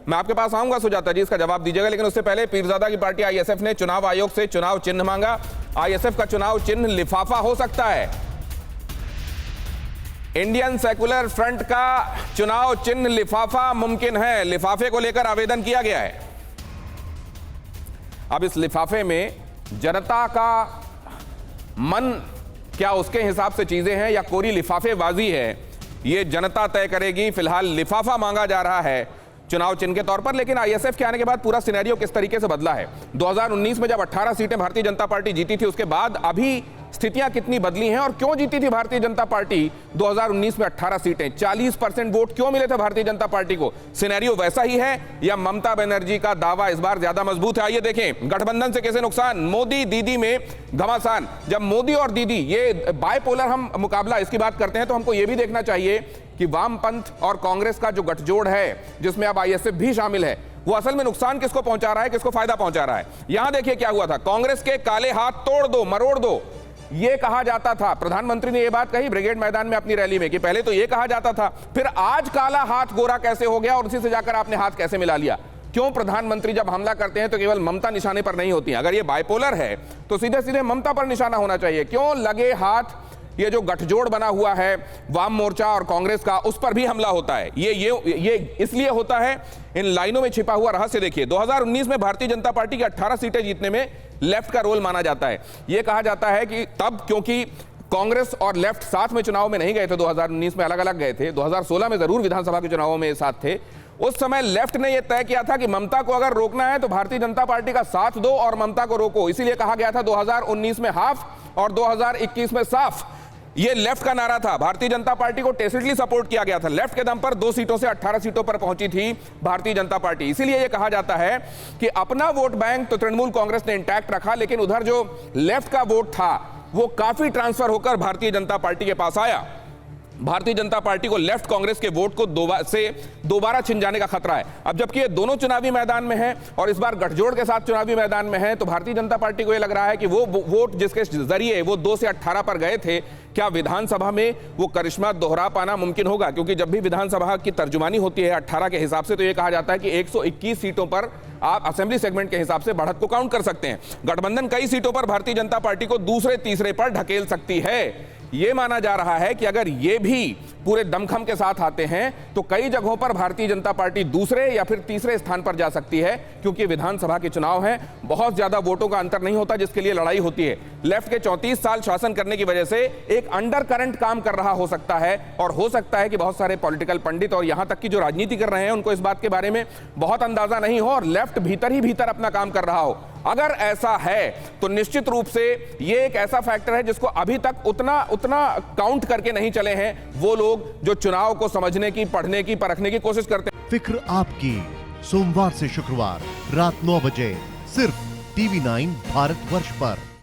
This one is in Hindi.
मैं आपके पास आऊंगा सुजाता जी, इसका जवाब दीजिएगा, लेकिन उससे पहले पीरजादा की पार्टी आईएसएफ ने चुनाव आयोग से चुनाव चिन्ह मांगा। आईएसएफ का चुनाव चिन्ह लिफाफा हो सकता है। इंडियन सेकुलर फ्रंट का चुनाव चिन्ह लिफाफा मुमकिन है। लिफाफे को लेकर आवेदन किया गया है। अब इस लिफाफे में जनता का मन क्या उसके हिसाब से चीजें हैं या कोरी लिफाफेबाजी है, ये जनता तय करेगी। फिलहाल लिफाफा मांगा जा रहा है चुनाव चिन्ह के तौर पर, लेकिन आईएसएफ के आने के बाद पूरा सिनेरियो किस तरीके से बदला है। 2019 में जब 18 सीटें भारतीय जनता पार्टी जीती थी, उसके बाद अभी स्थितियां कितनी बदली हैं और क्यों जीती थी भारतीय जनता पार्टी 2019 में 18 सीटें, 40% वोट क्यों मिले थे भारतीय जनता पार्टी को। सिनेरियो वैसा ही है या ममता बनर्जी का दावा इस बार ज्यादा मजबूत है? आइए देखें गठबंधन से कैसे नुकसान, मोदी दीदी में घमासान। जब मोदी और दीदी ये बायपोलर हम मुकाबला इसकी बात करते हैं, तो हमको ये भी देखना चाहिए कि वामपंथ और कांग्रेस का जो गठजोड़ है, जिसमें अब आईएसएफ भी शामिल है, वो असल में नुकसान किसको पहुंचा रहा है, किसको फायदा पहुंचा रहा है। यहां देखिए क्या हुआ था। कांग्रेस के काले हाथ तोड़ दो, मरोड़ दो, ये कहा जाता था। प्रधानमंत्री ने यह बात कही ब्रिगेड मैदान में अपनी रैली में कि पहले तो यह कहा जाता था, फिर आज काला हाथ गोरा कैसे हो गया और उसी से जाकर आपने हाथ कैसे मिला लिया। क्यों प्रधानमंत्री जब हमला करते हैं तो केवल ममता निशाने पर नहीं होती है? अगर ये बाइपोलर है तो सीधे सीधे ममता पर निशाना होना चाहिए। क्यों लगे हाथ, ये जो गठजोड़ बना हुआ है वाम मोर्चा और कांग्रेस का, उस पर भी हमला होता है। ये इसलिए होता है, इन लाइनों में छिपा हुआ रहस्य देखिए। 2019 में भारतीय जनता पार्टी की 18 सीटें जीतने में लेफ्ट का रोल माना जाता है। यह कहा जाता है कि तब क्योंकि कांग्रेस और लेफ्ट साथ में चुनाव में नहीं गए थे, 2019 में अलग अलग गए थे, 2016 में जरूर विधानसभा के चुनावों में साथ थे। उस समय लेफ्ट ने यह तय किया था कि ममता को अगर रोकना है तो भारतीय जनता पार्टी का साथ दो और ममता को रोको। इसीलिए कहा गया था 2019 में हाफ और 2021 में साफ। ये लेफ्ट का नारा था। भारतीय जनता पार्टी को टेसिटली सपोर्ट किया गया था। लेफ्ट के दम पर 2 सीटों से 18 सीटों पर पहुंची थी भारतीय जनता पार्टी। इसीलिए यह कहा जाता है कि अपना वोट बैंक तो तृणमूल कांग्रेस ने इंटैक्ट रखा, लेकिन उधर जो लेफ्ट का वोट था वो काफी ट्रांसफर होकर भारतीय जनता पार्टी के पास आया। भारतीय जनता पार्टी को लेफ्ट कांग्रेस के वोट को दोबारा छिन जाने का खतरा है। अब जबकि ये दोनों चुनावी मैदान में हैं और इस बार गठजोड़ के साथ चुनावी मैदान में हैं, तो भारतीय जनता पार्टी को यह लग रहा है कि वो वोट जिसके जरिए वो 2 से 18 पर गए थे, क्या विधानसभा में वो करिश्मा दोहरा पाना मुमकिन होगा? क्योंकि जब भी विधानसभा की तर्जुमानी होती है 18 के हिसाब से, तो यह कहा जाता है कि 121 सीटों पर आप असेंबली सेगमेंट के हिसाब से बढ़त को काउंट कर सकते हैं। गठबंधन कई सीटों पर भारतीय जनता पार्टी को दूसरे तीसरे पर ढकेल सकती है। यह माना जा रहा है कि अगर ये भी पूरे दमखम के साथ आते हैं तो कई जगहों पर भारतीय जनता पार्टी दूसरे या फिर तीसरे स्थान पर जा सकती है, क्योंकि विधानसभा के चुनाव हैं, बहुत ज्यादा वोटों का अंतर नहीं होता जिसके लिए लड़ाई होती है। लेफ्ट के 34 साल शासन करने की वजह से एक अंडर करंट काम कर रहा हो सकता है, और हो सकता है कि बहुत सारे पॉलिटिकल पंडित और यहां तक कि जो राजनीति कर रहे हैं उनको इस बात के बारे में बहुत अंदाजा नहीं हो और लेफ्ट भीतर ही भीतर अपना काम कर रहा हो। अगर ऐसा है तो निश्चित रूप से यह एक ऐसा फैक्टर है जिसको अभी तक उतना काउंट करके नहीं चले हैं वो लोग जो चुनाव को समझने की, पढ़ने की, परखने की कोशिश करते हैं। फिक्र आपकी, सोमवार से शुक्रवार रात 9 बजे सिर्फ TV9 भारतवर्ष पर।